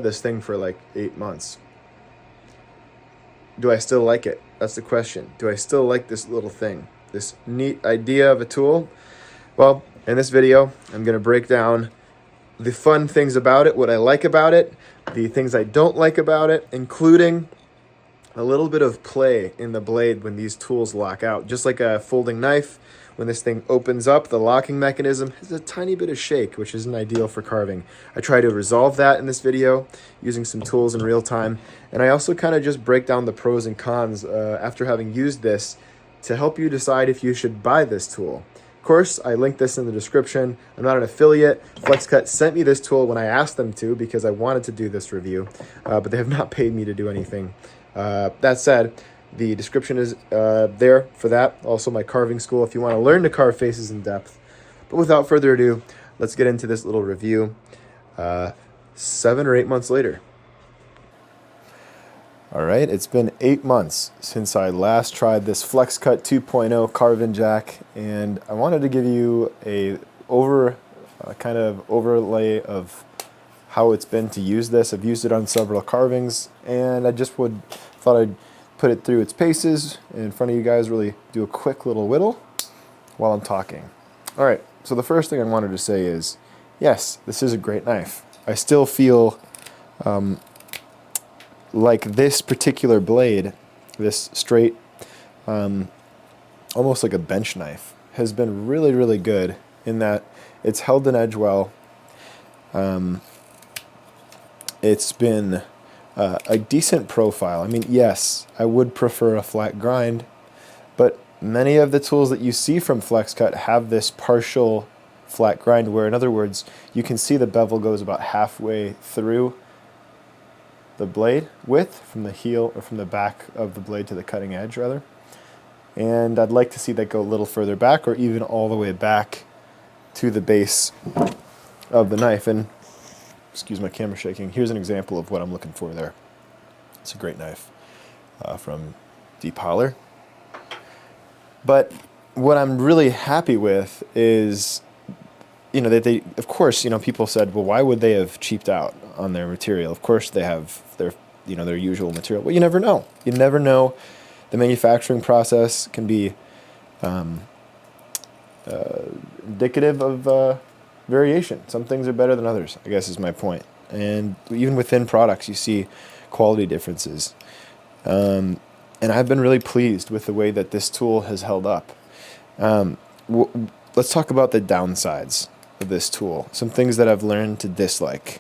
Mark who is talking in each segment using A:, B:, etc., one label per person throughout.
A: had this thing for like 8 months. Do I still like it? That's the question. Do I still like this little thing? This neat idea of a tool? Well, in this video, I'm going to break down the fun things about it, what I like about it, the things I don't like about it, including a little bit of play in the blade when these tools lock out. Just like a folding knife, when this thing opens up, the locking mechanism has a tiny bit of shake, which isn't ideal for carving. I try to resolve that in this video using some tools in real time. And I also kind of just break down the pros and cons after having used this to help you decide if you should buy this tool. Of course, I linked this in the description. I'm not an affiliate. Flexcut sent me this tool when I asked them to because I wanted to do this review, but they have not paid me to do anything. That said, the description is there for that. Also my carving school if you want to learn to carve faces in depth. But without further ado, let's get into this little review 7 or 8 months later. All right, it's been 8 months since I last tried this Flexcut 2.0 Carvin Jack, and I wanted to give you a kind of overlay of how it's been to use this. I've used it on several carvings, and I just thought I'd put it through its paces in front of you guys, really do a quick little whittle while I'm talking. All right, so the first thing I wanted to say is, yes, this is a great knife. I still feel like this particular blade, this straight, almost like a bench knife, has been really, really good in that it's held an edge well. It's been a decent profile. I mean, yes, I would prefer a flat grind, but many of the tools that you see from Flexcut have this partial flat grind where, in other words, you can see the bevel goes about halfway through the blade width from the heel or from the back of the blade to the cutting edge, rather. And I'd like to see that go a little further back or even all the way back to the base of the knife. And excuse my camera shaking. Here's an example of what I'm looking for there. It's a great knife from Deep Holler. But what I'm really happy with is, that they, of course, people said, well, why would they have cheaped out on their material? Of course they have their usual material. Well, you never know. You never know. The manufacturing process can be indicative of variation. Some things are better than others, I guess is my point. And even within products, you see quality differences. And I've been really pleased with the way that this tool has held up. Let's talk about the downsides of this tool. Some things that I've learned to dislike.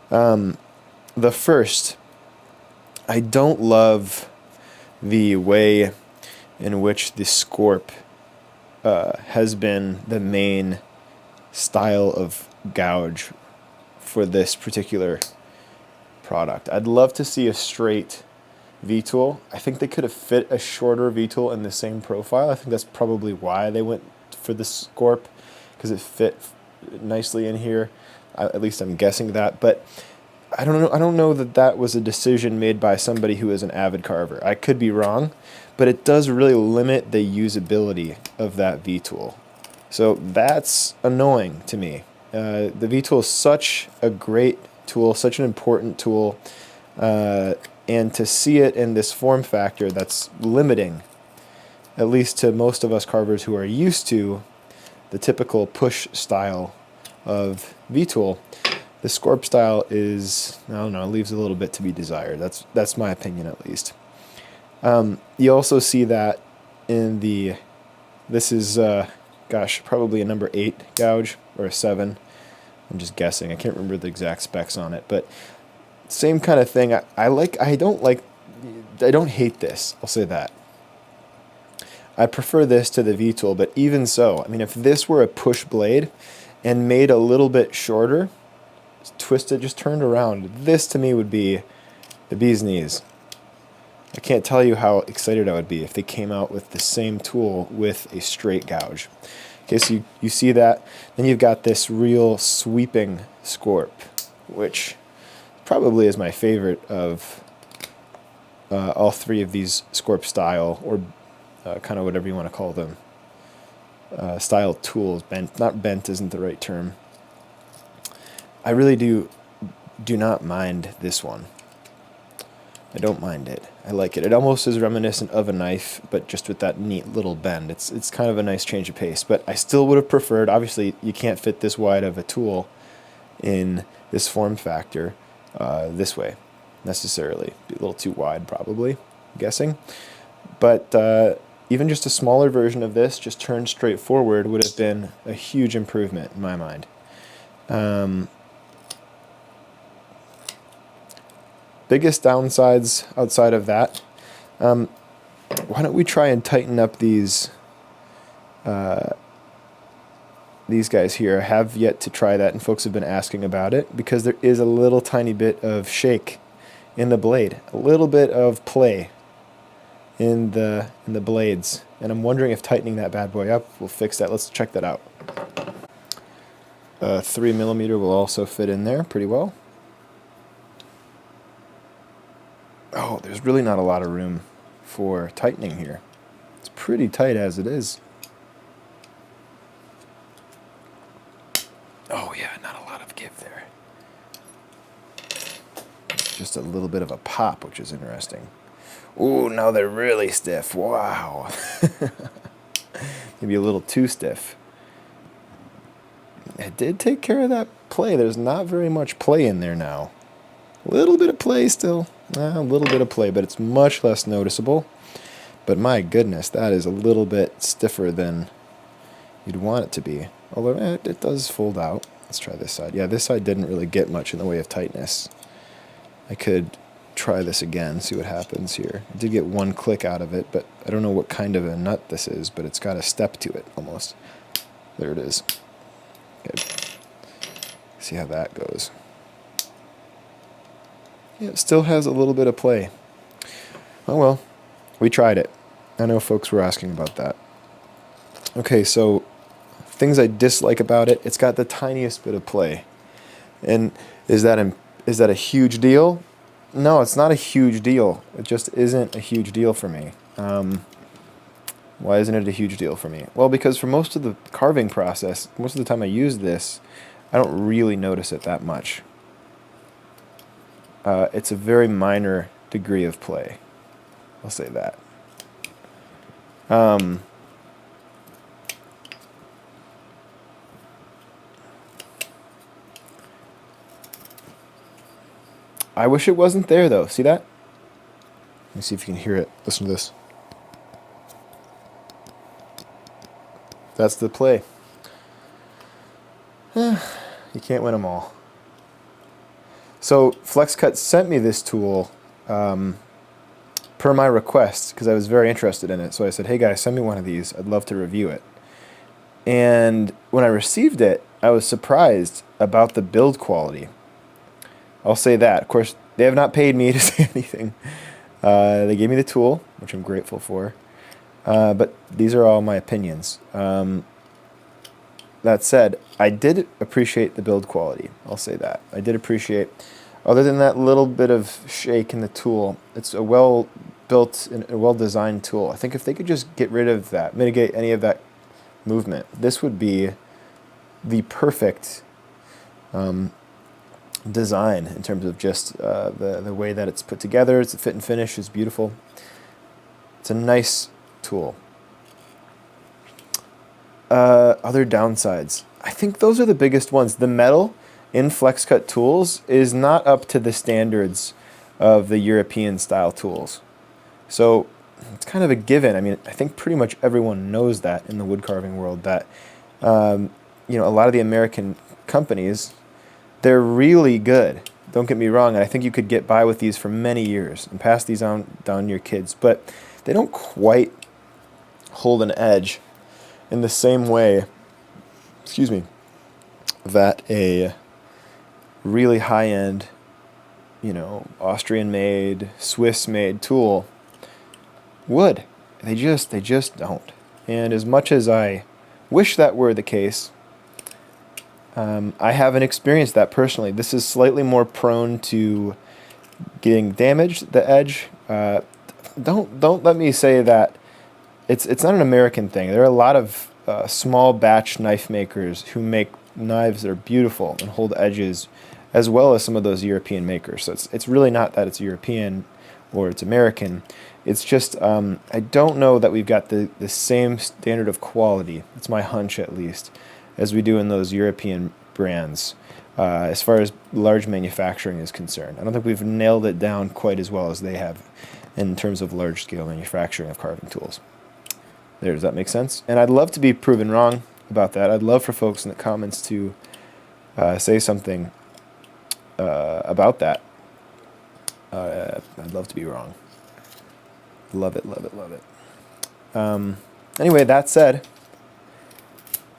A: The first, I don't love the way in which the scorp has been the main style of gouge for this particular product. I'd love to see a straight V-tool. I think they could have fit a shorter V-tool in the same profile. I think that's probably why they went for the scorp, because it fit nicely in here. At least I'm guessing that, but I don't know that that was a decision made by somebody who is an avid carver. I could be wrong, but it does really limit the usability of that V-tool. So that's annoying to me. The V-tool is such a great tool, such an important tool, and to see it in this form factor that's limiting, at least to most of us carvers who are used to the typical push style of V-tool, the scorp style is, I don't know, it leaves a little bit to be desired. That's my opinion, at least. You also see that in this is, probably a number 8 gouge, or a 7. I'm just guessing. I can't remember the exact specs on it, but same kind of thing. I don't hate this, I'll say that. I prefer this to the V-tool, but even so, I mean, if this were a push blade and made a little bit shorter, twisted, just turned around, this to me would be the bee's knees. I can't tell you how excited I would be if they came out with the same tool with a straight gouge. Okay, so you see that. Then you've got this real sweeping scorp, which probably is my favorite of all three of these scorp style, or kind of whatever you want to call them, style tools. Not bent isn't the right term. I really do do not mind this one. I don't mind it. I like it. It almost is reminiscent of a knife, but just with that neat little bend. It's kind of a nice change of pace, but I still would have preferred, obviously you can't fit this wide of a tool in this form factor this way necessarily. Be a little too wide probably, I'm guessing. But even just a smaller version of this, just turned straight forward, would have been a huge improvement in my mind. Biggest downsides outside of that, why don't we try and tighten up these guys here. I have yet to try that, and folks have been asking about it, because there is a little tiny bit of shake in the blade, a little bit of play in the blades, and I'm wondering if tightening that bad boy up will fix that. Let's check that out. 3mm will also fit in there pretty well. Oh, there's really not a lot of room for tightening here. It's pretty tight as it is. Oh yeah, not a lot of give there. Just a little bit of a pop, which is interesting. Ooh, now they're really stiff. Wow. Maybe a little too stiff. It did take care of that play. There's not very much play in there now. A little bit of play still. A little bit of play, but it's much less noticeable. But my goodness, that is a little bit stiffer than you'd want it to be. Although it does fold out. Let's try this side. Yeah, this side didn't really get much in the way of tightness. I could try this again, see what happens here. I did get one click out of it, but I don't know what kind of a nut this is, but it's got a step to it almost. There it is. Okay. See how that goes. Yeah, it still has a little bit of play. Oh well, we tried it. I know folks were asking about that. Okay, so things I dislike about it, it's got the tiniest bit of play. And is that a huge deal? No, it's not a huge deal. It just isn't a huge deal for me. Why isn't it a huge deal for me? Well, because for most of the carving process, most of the time I use this, I don't really notice it that much. It's a very minor degree of play. I'll say that. I wish it wasn't there, though. See that? Let me see if you can hear it. Listen to this. That's the play. You can't win them all. So Flexcut sent me this tool per my request, because I was very interested in it. So I said, hey guys, send me one of these. I'd love to review it. And when I received it, I was surprised about the build quality. I'll say that. Of course, they have not paid me to say anything. They gave me the tool, which I'm grateful for. But these are all my opinions. That said, I did appreciate the build quality. I'll say that. I did appreciate, other than that little bit of shake in the tool, it's a well-built and a well-designed tool. I think if they could just get rid of that, mitigate any of that movement, this would be the perfect design in terms of just the way that it's put together. It's a fit and finish is beautiful. It's a nice tool. Other downsides. I think those are the biggest ones. The metal in Flexcut tools is not up to the standards of the European style tools. So it's kind of a given. I mean, I think pretty much everyone knows that in the wood carving world, that a lot of the American companies, they're really good. Don't get me wrong, and I think you could get by with these for many years and pass these down to your kids, but they don't quite hold an edge in the same way, that a really high-end, Austrian-made, Swiss-made tool would. They just don't. And as much as I wish that were the case, I haven't experienced that personally. This is slightly more prone to getting damaged, the edge. Don't let me say that it's not an American thing. There are a lot of small batch knife makers who make knives that are beautiful and hold edges as well as some of those European makers. So it's really not that it's European or it's American. It's just I don't know that we've got the same standard of quality, it's my hunch at least, as we do in those European brands as far as large manufacturing is concerned. I don't think we've nailed it down quite as well as they have in terms of large-scale manufacturing of carving tools. There, does that make sense? And I'd love to be proven wrong about that. I'd love for folks in the comments to say something about that. I'd love to be wrong. Love it, love it, love it. Anyway, that said,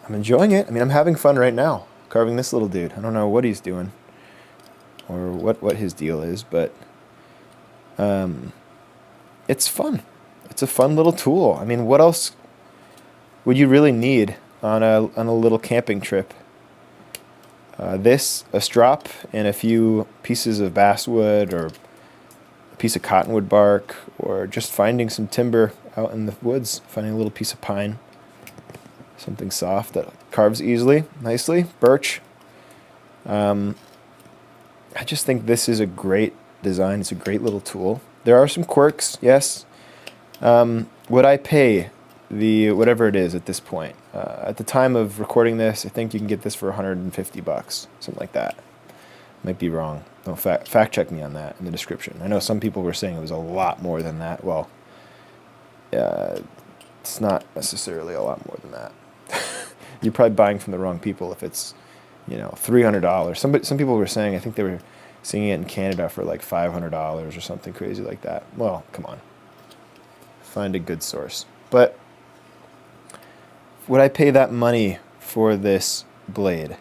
A: I'm enjoying it. I mean, I'm having fun right now carving this little dude. I don't know what he's doing or what his deal is, but it's fun. It's a fun little tool. I mean, what else would you really need on a little camping trip? This, a strop, and a few pieces of basswood or a piece of cottonwood bark, or just finding some timber out in the woods, finding a little piece of pine, something soft that carves easily, nicely, birch. I just think this is a great design. It's a great little tool. There are some quirks, yes. Would I pay the whatever it is at this point? At the time of recording this, I think you can get this for $150, something like that. Might be wrong. Don't fact check me on that in the description. I know some people were saying it was a lot more than that. Well, it's not necessarily a lot more than that. You're probably buying from the wrong people if it's, $300. Some people were saying, I think they were seeing it in Canada for like $500 or something crazy like that. Well, come on. Find a good source. But would I pay that money for this blade?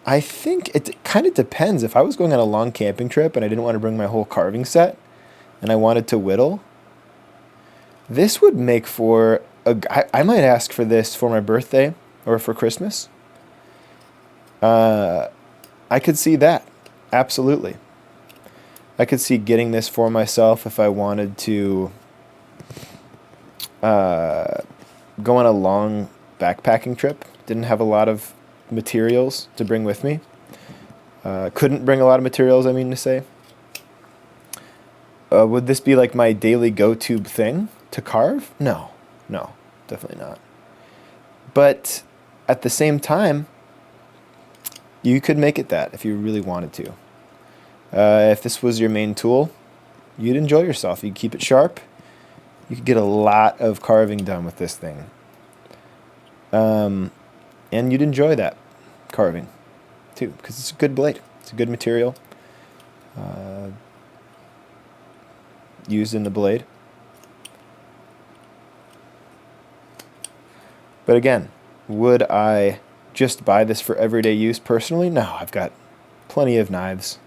A: I think it kind of depends. If I was going on a long camping trip and I didn't want to bring my whole carving set and I wanted to whittle, this would make for I might ask for this for my birthday or for Christmas. I could see that. Absolutely. I could see getting this for myself if I wanted to go on a long backpacking trip. Didn't have a lot of materials to bring with me. Couldn't bring a lot of materials, I mean to say. Would this be like my daily go-to thing to carve? No, definitely not. But at the same time, you could make it that if you really wanted to. If this was your main tool, you'd enjoy yourself. You'd keep it sharp. You could get a lot of carving done with this thing. And you'd enjoy that carving too, because it's a good blade. It's a good material used in the blade. But again, would I just buy this for everyday use personally? No, I've got plenty of knives,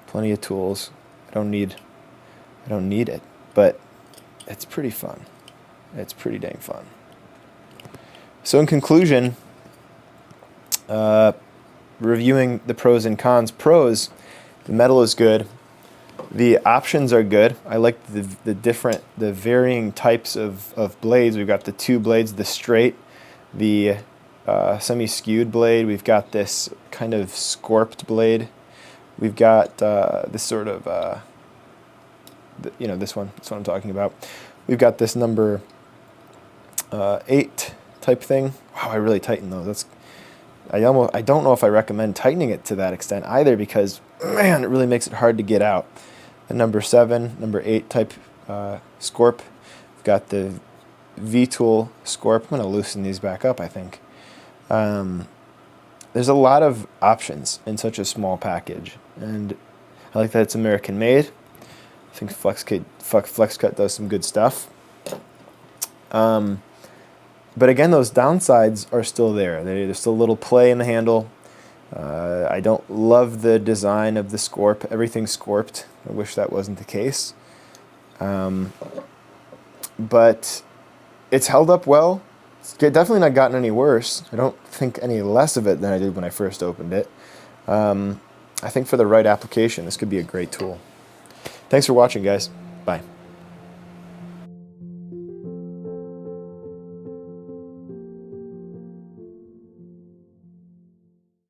A: plenty of tools. I don't need it, but it's pretty fun. It's pretty dang fun. So in conclusion, reviewing the pros and cons. Pros, the metal is good. The options are good. I like the varying types of blades. We've got the two blades, the straight, the semi-skewed blade. We've got this kind of scorped blade. We've got this sort of, this one. That's what I'm talking about. We've got this number 8 type thing. Wow, I really tightened those. I don't know if I recommend tightening it to that extent either, because man, it really makes it hard to get out. The number 7, number 8 type scorp. We've got the V-tool scorp. I'm going to loosen these back up, I think. There's a lot of options in such a small package, and I like that it's American made. I think Flexcut does some good stuff. But again, those downsides are still there. There's still a little play in the handle. I don't love the design of the scorp. Everything's scorped. I wish that wasn't the case. But it's held up well. It's definitely not gotten any worse. I don't think any less of it than I did when I first opened it. I think for the right application, this could be a great tool. Thanks for watching, guys. Bye.